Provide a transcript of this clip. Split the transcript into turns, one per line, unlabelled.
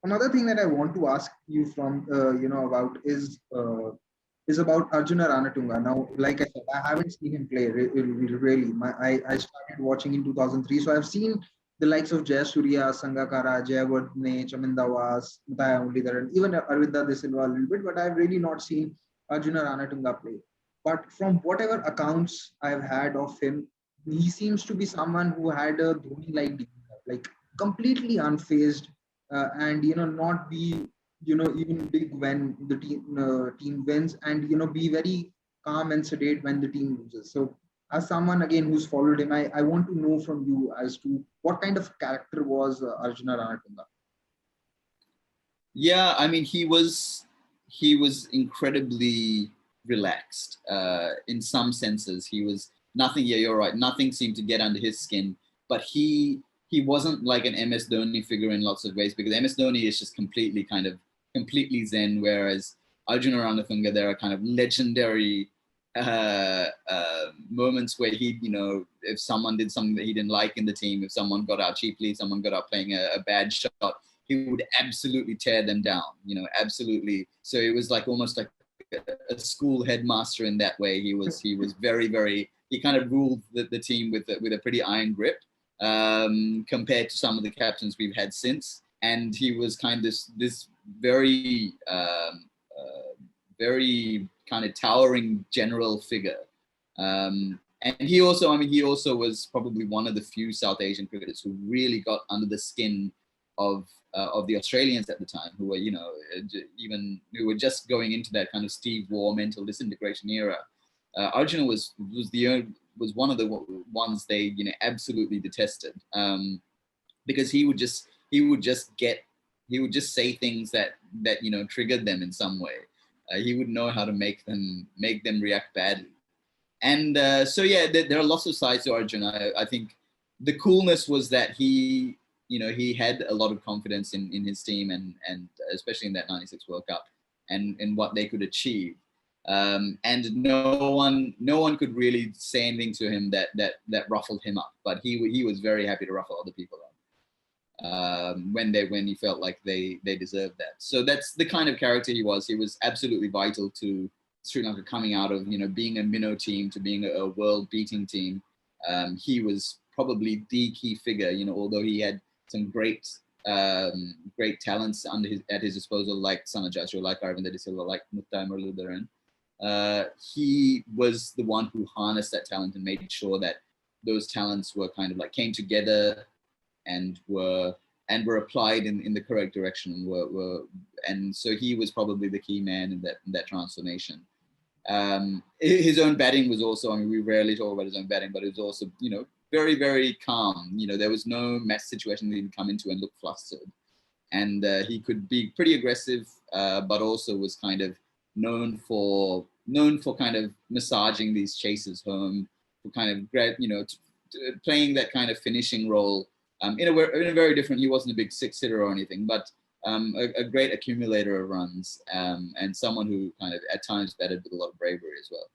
Another thing that I want to ask you from about is about Arjuna Ranatunga. Now, like I said, I haven't seen him play really. I started watching in 2003, so I've seen the likes of Jayasuriya, Sangakkara, Jayawardene, Chamindawas, Mutaya Muralidharan, and even Arvinda De Silva a little bit, but I've really not seen Arjuna Ranatunga play. But from whatever accounts I've had of him, he seems to be someone who had a Dhoni-like demeanor, like completely unfazed, and not be even big when the team wins, and be very calm and sedate when the team loses. So as someone again who's followed him, I want to know from you as to what kind of character was Arjuna Ranatunga.
Yeah, I mean, he was incredibly relaxed in some senses. He was nothing. Yeah, you're right. Nothing seemed to get under his skin, but he wasn't like an MS Dhoni figure in lots of ways, because MS Dhoni is just completely zen, whereas Arjuna Ranatunga, there are kind of legendary moments where he, if someone did something that he didn't like in the team, if someone got out cheaply, someone got out playing a bad shot, he would absolutely tear them down, absolutely. So it was like almost like a school headmaster in that way. He was very, very, he kind of ruled the team with a pretty iron grip, compared to some of the captains we've had since. And he was kind of this very, very kind of towering general figure. And he also was probably one of the few South Asian cricketers who really got under the skin of the Australians at the time, who were, who were just going into that kind of Steve Waugh mental disintegration era. Arjuna was one of the ones they absolutely detested, because he would just say things that triggered them in some way. He would know how to make them react badly. And so yeah, there are lots of sides to Arjuna. I think the coolness was that he had a lot of confidence in his team, and especially in that '96 World Cup and what they could achieve. And no one could really say anything to him that ruffled him up. But he was very happy to ruffle other people up when he felt like they deserved that. So that's the kind of character he was. He was absolutely vital to Sri Lanka coming out of being a minnow team to being a world beating team. He was probably the key figure. Although he had some great talents at his disposal, like Sanajasro, like Arvinda De Silva, like Mutaya Muralidharan. He was the one who harnessed that talent and made sure that those talents were kind of like came together and were applied in the correct direction. And so he was probably the key man in that transformation. His own batting was also, we rarely talk about his own batting, but it was also, very, very calm. There was no match situation that he'd come into and look flustered. And he could be pretty aggressive, but also was kind of known for kind of massaging these chasers home, for kind of, playing that kind of finishing role in a very different, he wasn't a big six-hitter or anything, but a great accumulator of runs, and someone who kind of at times batted with a lot of bravery as well.